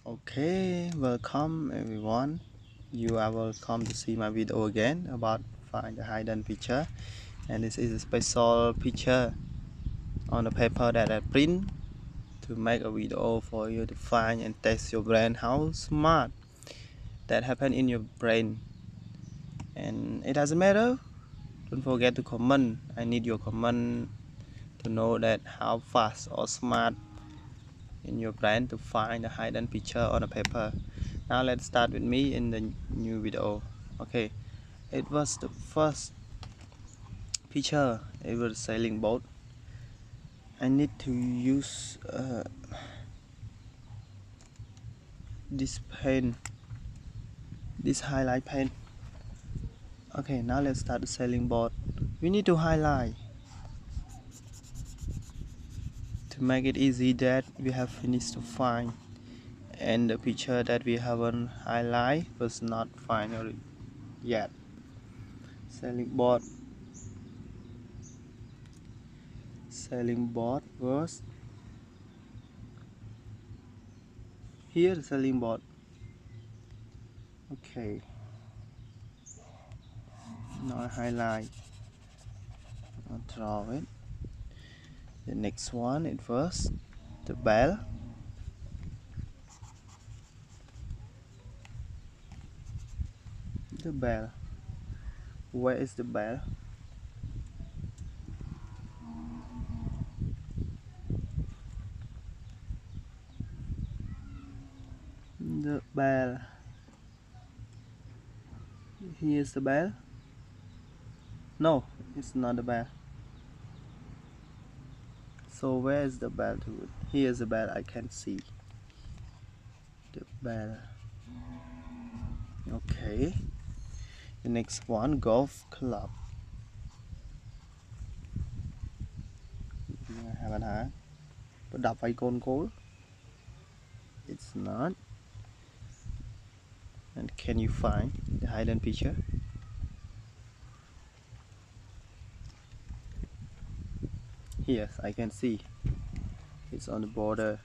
Okay, welcome everyone. You are welcome to see my video again about find the hidden picture. And this is a special picture on the paper that I print to make a video for you to find and test your brain how smart that happen in your brain. And it doesn't matter. Don't forget to comment. I need your comment to know that how fast or smart in your brain to find the hidden picture on a paper. Now let's start with me in the new video. Okay, it was the first picture. It was sailing boat. I need to use this pen, this highlight pen. Okay, now let's start the sailing boat. We need to highlight to make it easy that we have finished to find, and the picture that we haven't highlight was not final yet. Sailing boat. Sailing boat was here. The sailing boat. Okay, now I highlight. I'll draw it. The next one, it was the bell. The bell. Where is the bell? The bell. Here's the bell. No, it's not the bell. So where is the bell to it? Here's the bell. I can see the bell. Okay. The next one, golf club. Have an eye. But đập phải côn cố. It's not. And can you find the hidden picture? Yes, I can see. It's on the border.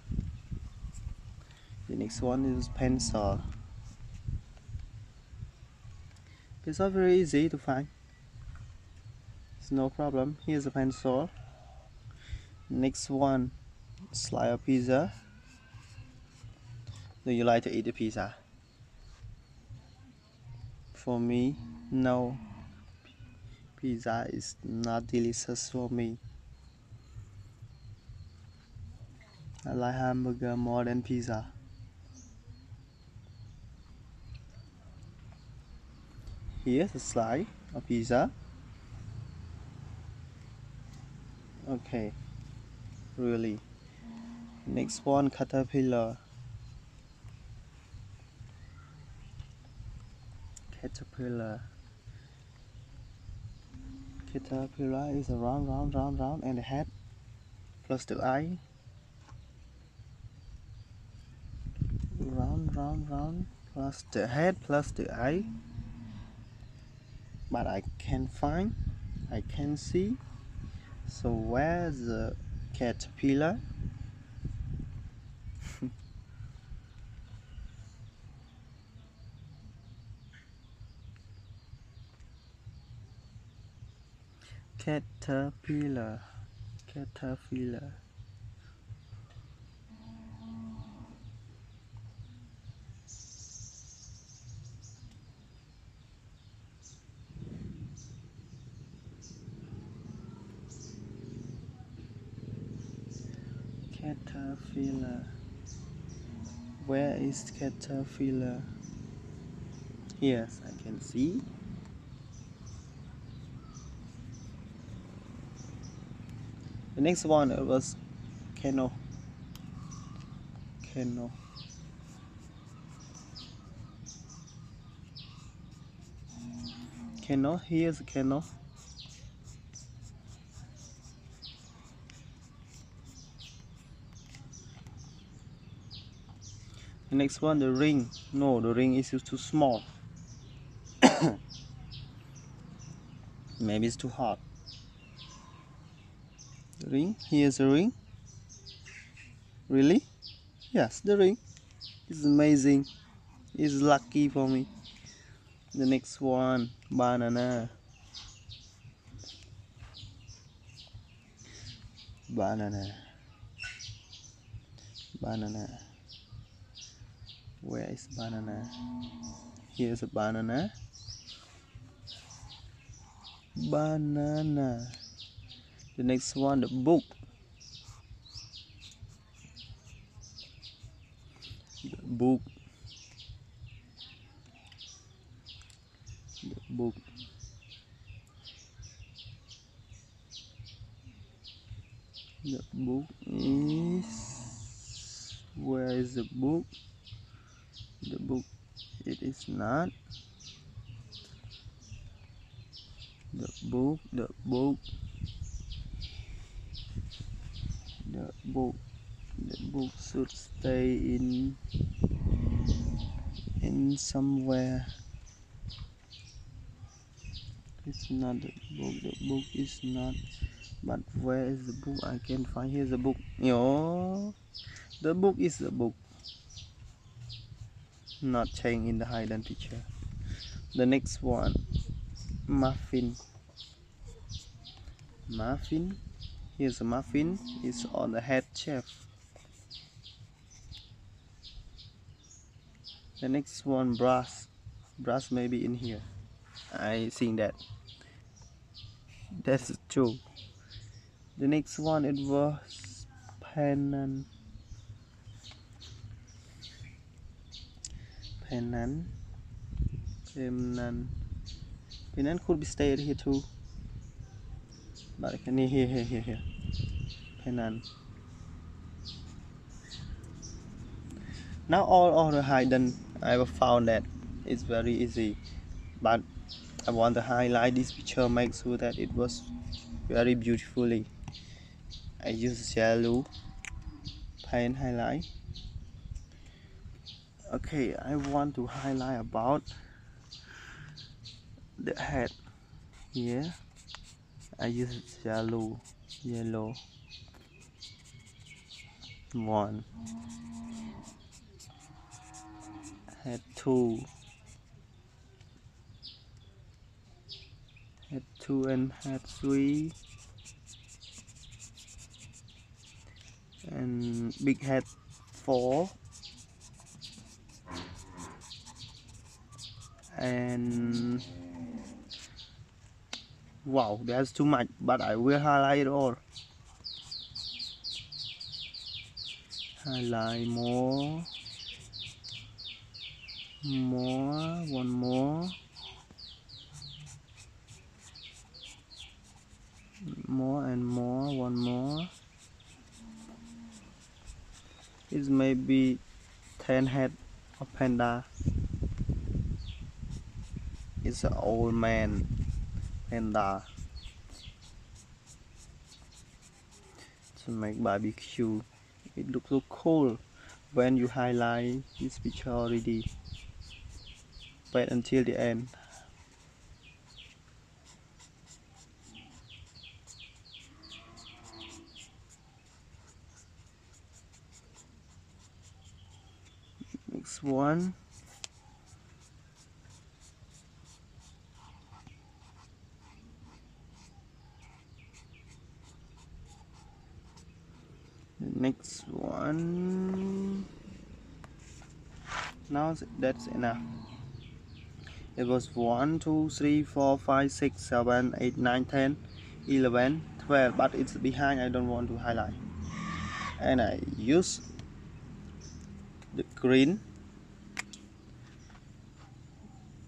The next one is pencil. Pencil very easy to find. It's no problem. Here's a pencil. Next one, slice of pizza. Do you like to eat the pizza? For me, no. Pizza is not delicious for me. I like hamburger more than pizza. Here's a slice of pizza. Okay, really. Next one, caterpillar. Caterpillar. Caterpillar is a round, and the head plus the eye. Round, plus the head plus the eye. But I can't find. I can't see. So where's the caterpillar? Caterpillar. Caterpillar. Caterpillar. Where is caterpillar? Yes, I can see. The next one it was canoe. Canoe. Canoe. Here's a canoe. The next one, the ring. No, the ring is too small. Maybe it's too hot. The ring. Here's the ring. Really? Yes, the ring. It's amazing. It's lucky for me. The next one, banana. Banana. Banana. Where is banana? Here's a banana. Banana. The next one, the book. The book. The book. The book is. Where is the book? The book. It is not. The book. The book. The book. The book should stay in somewhere. It's not the book. The book is not. But where is the book? I can't find. Here's the book. Yo, the book is the book. Not changing in the hidden picture. The next one, muffin. Muffin. Here's a muffin. It's on the head chef. The next one, brass. Brass may be in here. I think that. That's true. The next one, it was pennon. Pennon. Pennon. Pennon could be stayed here too. But I can here. Pennon. Now all the hidden I have found that it's very easy, but I want to highlight this picture, make sure that it was very beautifully. I use yellow paint highlight. Okay, I want to highlight about the head here. I use yellow one, head two, and head three, and big head four, and wow, that's too much, but I will highlight it all. Highlight more, one more, and more, one more. It may be 10 head of panda. It's an old man panda to make barbecue. It looks so cool when you highlight this picture already. Wait until the end. Next one. The next one. Now that's enough. It was 1, 2, 3, 4, 5, 6, 7, 8, 9, 10, 11, 12, but it's behind. I don't want to highlight. And I use the green.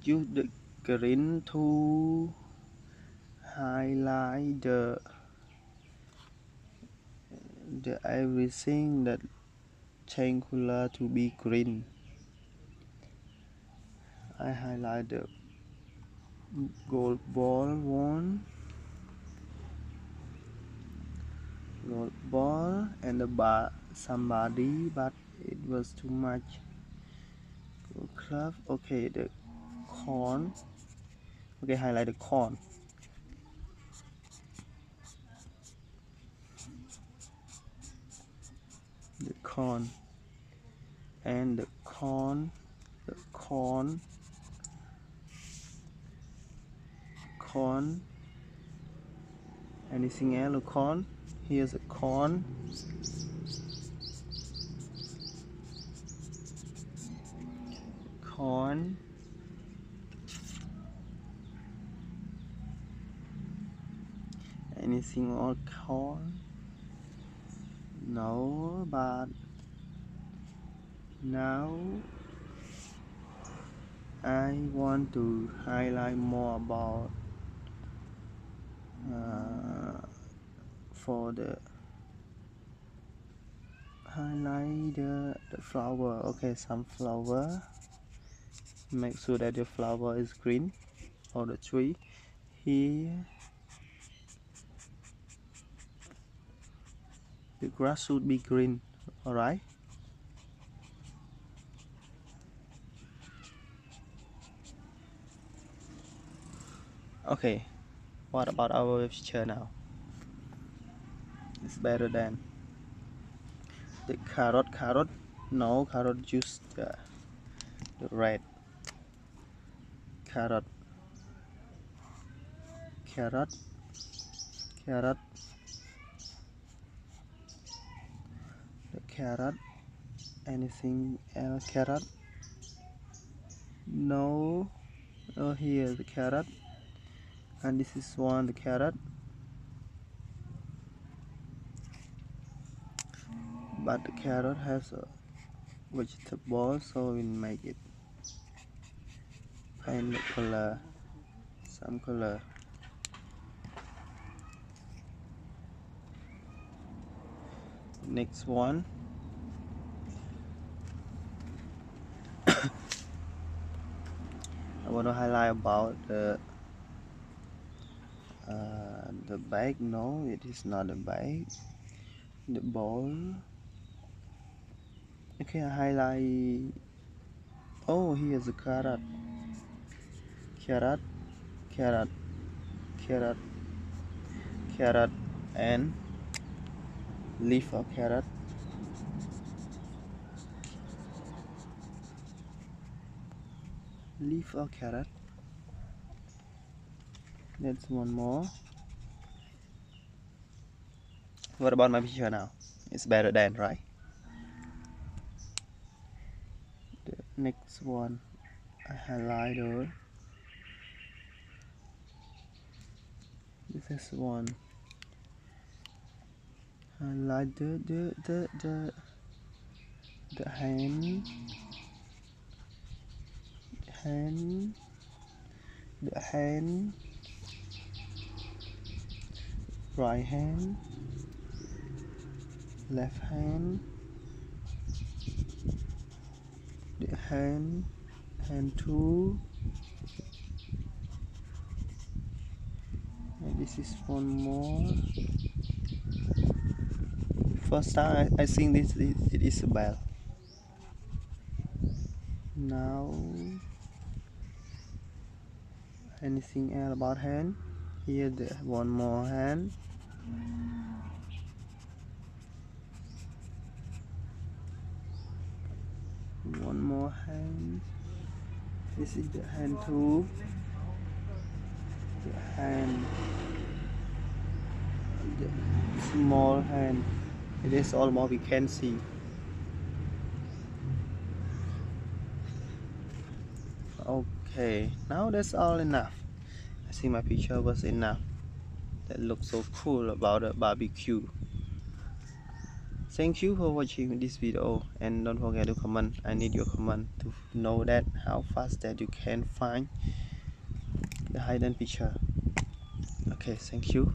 Use the green to highlight the everything that change color to be green. I highlight the gold ball one, gold ball, and the bar somebody, but it was too much. Gold club. Okay, the corn. Okay, highlight the corn. The corn. and the corn, corn. Anything else? Corn. Here's a corn. Corn. Anything or corn? No, but now I want to highlight more about for the highlight the flower. Okay, some flower. Make sure that the flower is green or the tree. Here the grass should be green. Alright. Okay, what about our picture now? It's better than the carrot. No, carrot just the red. Carrot. The carrot. Anything else? Carrot. No. Oh, here the carrot, and this is one the carrot, but the carrot has a vegetable, so we make it paint the color, some color. Next one. I want to highlight about the bag. No, it is not a bag. The bowl. Okay, I highlight. Oh, here's a carrot. Carrot, and leaf of carrot. Leaf of carrot. That's one more. What about my picture now? It's better than, right? The next one, I highlighter. This is one. Highlight the hand, right hand, left hand, the hand two, and this is one more. First time I think this it is a bell. Now anything else about hand? Here the one more hand. One more hand. This is the hand too. The hand, the small hand. It is almost we can see. Okay, now that's all enough. I think my picture was enough. That looks so cool about a barbecue. Thank you for watching this video, and don't forget to comment. I need your comment to know that how fast that you can find the hidden picture. Okay, thank you.